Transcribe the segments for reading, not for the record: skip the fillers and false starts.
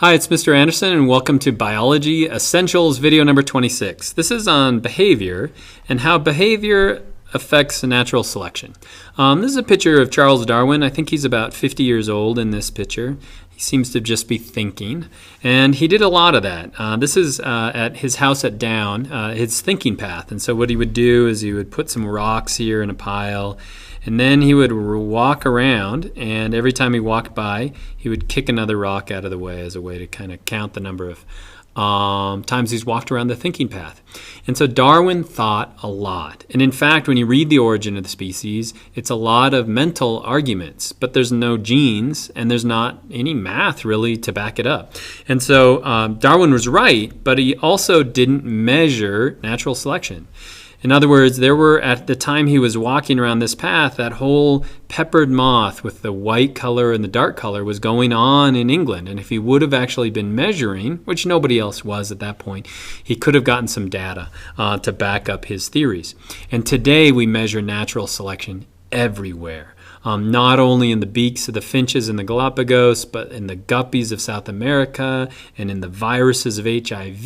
Hi, it's Mr. Anderson, and welcome to Biology Essentials video number 26. This is on behavior and how behavior affects natural selection. This is a picture of Charles Darwin. I think he's about 50 years old in this picture. He seems to just be thinking, and he did a lot of that. This is at his house at Down, his thinking path. And so what he would do is he would put some rocks here in a pile, and then he would walk around, and every time he walked by, he would kick another rock out of the way as a way to kind of count the number of times he's walked around the thinking path. And so Darwin thought a lot. And in fact, when you read The Origin of the Species, it's a lot of mental arguments, but there's no genes and there's not any math really to back it up. And so Darwin was right, but he also didn't measure natural selection. In other words, there were, at the time he was walking around this path, that whole peppered moth with the white color and the dark color was going on in England. And if he would have actually been measuring, which nobody else was at that point, he could have gotten some data to back up his theories. And today we measure natural selection everywhere. Not only in the beaks of the finches in the Galapagos, but in the guppies of South America and in the viruses of HIV.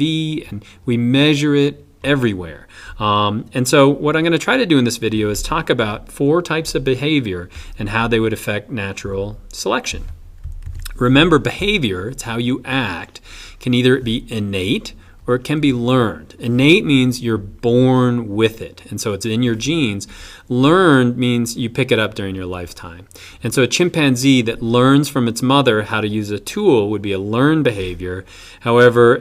And we measure it everywhere. And so what I'm going to try to do in this video is talk about 4 types of behavior and how they would affect natural selection. Remember, behavior, it's how you act, can either be innate or it can be learned. Innate means you're born with it, and so it's in your genes. Learned means you pick it up during your lifetime. And so a chimpanzee that learns from its mother how to use a tool would be a learned behavior. However,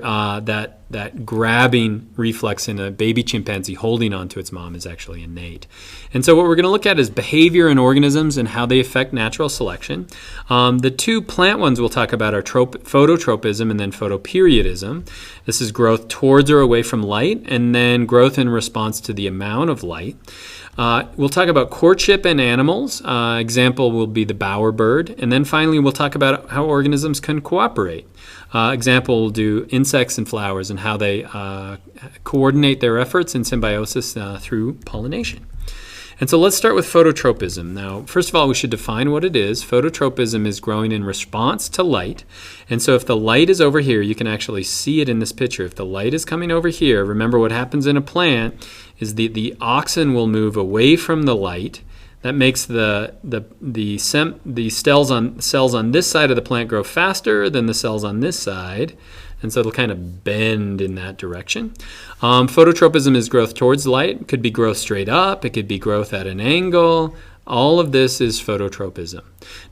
that grabbing reflex in a baby chimpanzee holding onto its mom is actually innate. And so what we're going to look at is behavior in organisms and how they affect natural selection. The 2 plant ones we'll talk about are phototropism and then photoperiodism. This is growth towards or away from light, and then growth in response to the amount of light. We'll talk about courtship in animals. Example will be the bowerbird. And then finally, we'll talk about how organisms can cooperate. Example, we'll do insects and flowers and how they coordinate their efforts in symbiosis through pollination. And so let's start with phototropism. Now, first of all, we should define what it is. Phototropism is growing in response to light. And so if the light is over here, you can actually see it in this picture. If the light is coming over here, remember what happens in a plant is the auxin will move away from the light. That makes the cells on this side of the plant grow faster than the cells on this side. And so it'll kind of bend in that direction. Phototropism is growth towards light. It could be growth straight up. It could be growth at an angle. All of this is phototropism.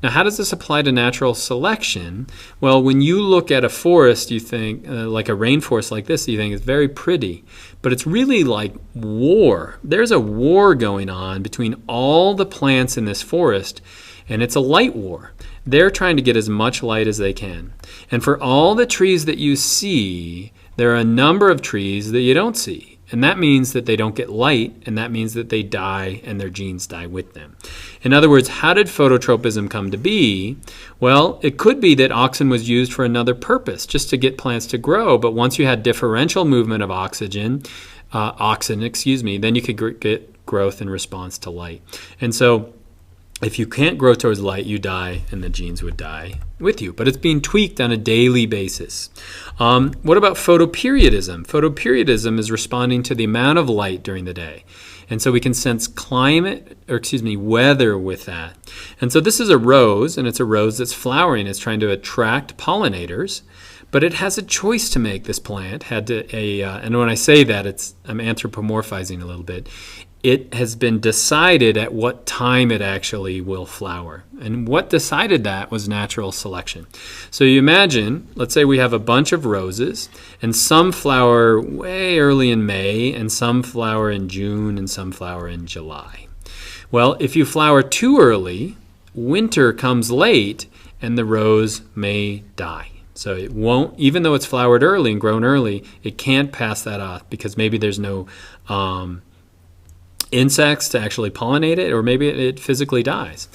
Now, how does this apply to natural selection? Well, when you look at a forest, you think, like a rainforest like this, you think it's very pretty. But it's really like war. There's a war going on between all the plants in this forest, and it's a light war. They're trying to get as much light as they can. And for all the trees that you see, there are a number of trees that you don't see. And that means that they don't get light, and that means that they die and their genes die with them. In other words, how did phototropism come to be? Well, it could be that auxin was used for another purpose, just to get plants to grow. But once you had differential movement of auxin, then you could get growth in response to light. And so if you can't grow towards light, you die, and the genes would die with you. But it's being tweaked on a daily basis. What about photoperiodism? Photoperiodism is responding to the amount of light during the day. And so we can sense weather with that. And so this is a rose, and it's a rose that's flowering. It's trying to attract pollinators. But it has a choice to make, this plant. And when I say that, I'm anthropomorphizing a little bit. It has been decided at what time it actually will flower. And what decided that was natural selection. So you imagine, let's say we have a bunch of roses, and some flower way early in May, and some flower in June, and some flower in July. Well, if you flower too early, winter comes late, and the rose may die. So it won't, even though it's flowered early and grown early, it can't pass that off because maybe there's no insects to actually pollinate it, or maybe it physically dies.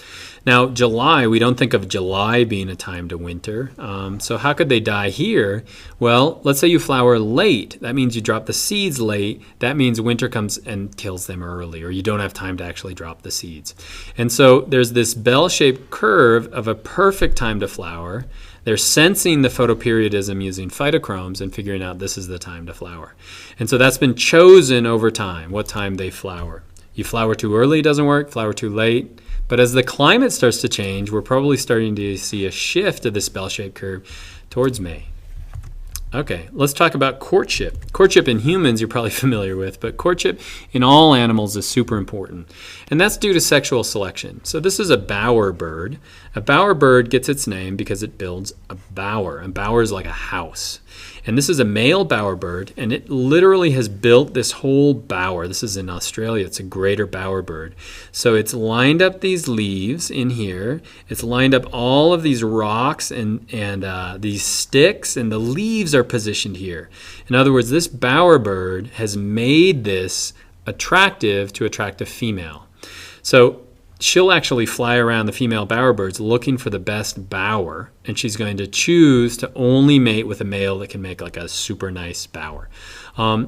Now, July, we don't think of July being a time to winter. So how could they die here? Well, let's say you flower late. That means you drop the seeds late. That means winter comes and kills them early, or you don't have time to actually drop the seeds. And so there's this bell-shaped curve of a perfect time to flower. they're sensing the photoperiodism using phytochromes and figuring out this is the time to flower. And so that's been chosen over time, what time they flower. You flower too early, it doesn't work. Flower too late. But as the climate starts to change, we're probably starting to see a shift of this bell-shaped curve towards May. Okay, let's talk about courtship. Courtship in humans you're probably familiar with, but courtship in all animals is super important. And that's due to sexual selection. So this is a bower bird. A bower bird gets its name because it builds a bower. A bower is like a house. And this is a male bower bird, and it literally has built this whole bower. This is in Australia. It's a greater bower bird. So it's lined up these leaves in here. It's lined up all of these rocks and these sticks, and the leaves are positioned here. In other words, this bower bird has made this attractive to attract a female. So she'll actually fly around the female bower birds looking for the best bower, and she's going to choose to only mate with a male that can make like a super nice bower.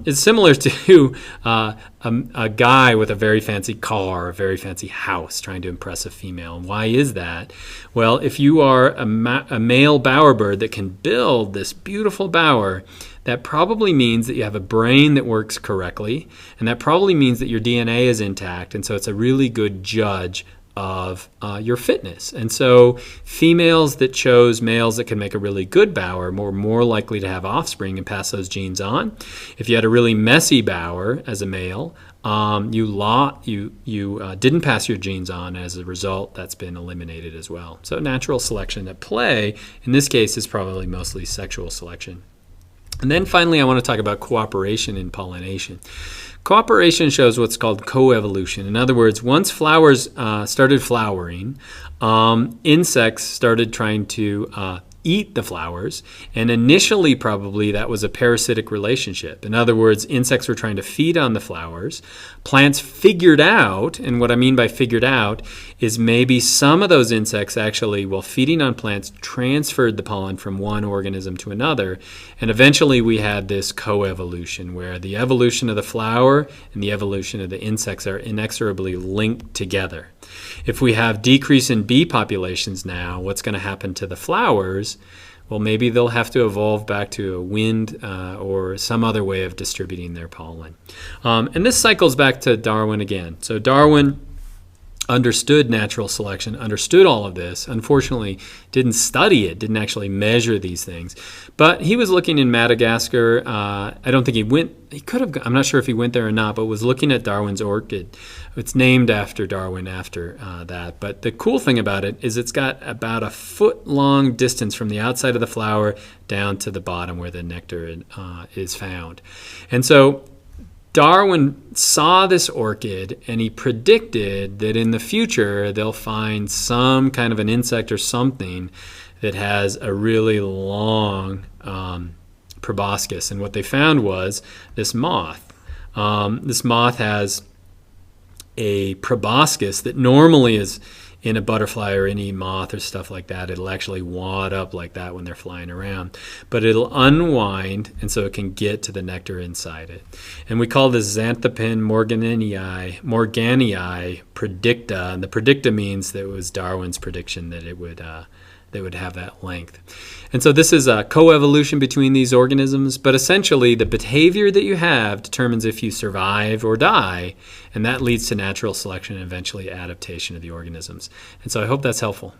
It's similar to a guy with a very fancy car, a very fancy house, trying to impress a female. And why is that? Well, if you are a male bower bird that can build this beautiful bower, that probably means that you have a brain that works correctly, and that probably means that your DNA is intact, and so it's a really good judge of your fitness. And so females that chose males that can make a really good bower were more likely to have offspring and pass those genes on. If you had a really messy bower as a male, you didn't pass your genes on. As a result, that's been eliminated as well. So natural selection at play, in this case, is probably mostly sexual selection. And then finally, I want to talk about cooperation in pollination. Cooperation shows what's called coevolution. In other words, once flowers started flowering, insects started trying to eat the flowers, and initially probably that was a parasitic relationship. In other words, insects were trying to feed on the flowers. Plants figured out, and what I mean by figured out is maybe some of those insects actually, while feeding on plants, transferred the pollen from one organism to another, and eventually we had this coevolution where the evolution of the flower and the evolution of the insects are inexorably linked together. If we have decrease in bee populations now, what's going to happen to the flowers? Well, maybe they'll have to evolve back to a wind or some other way of distributing their pollen. And this cycles back to Darwin again. So Darwin understood natural selection, understood all of this, unfortunately didn't study it, didn't actually measure these things. But he was looking in Madagascar. I don't think he could have, I'm not sure if he went there or not, but was looking at Darwin's orchid. It's named after Darwin after that. But the cool thing about it is it's got about a foot-long distance from the outside of the flower down to the bottom where the nectar is found. And so Darwin saw this orchid, and he predicted that in the future they'll find some kind of an insect or something that has a really long proboscis. And what they found was this moth. This moth has a proboscis that normally is in a butterfly or any moth or stuff like that. It'll actually wad up like that when they're flying around. But it'll unwind, and so it can get to the nectar inside it. And we call this Xanthopin morganii predicta. And the predicta means that it was Darwin's prediction that it would have that length. And so this is a coevolution between these organisms, but essentially the behavior that you have determines if you survive or die, and that leads to natural selection and eventually adaptation of the organisms. And so I hope that's helpful.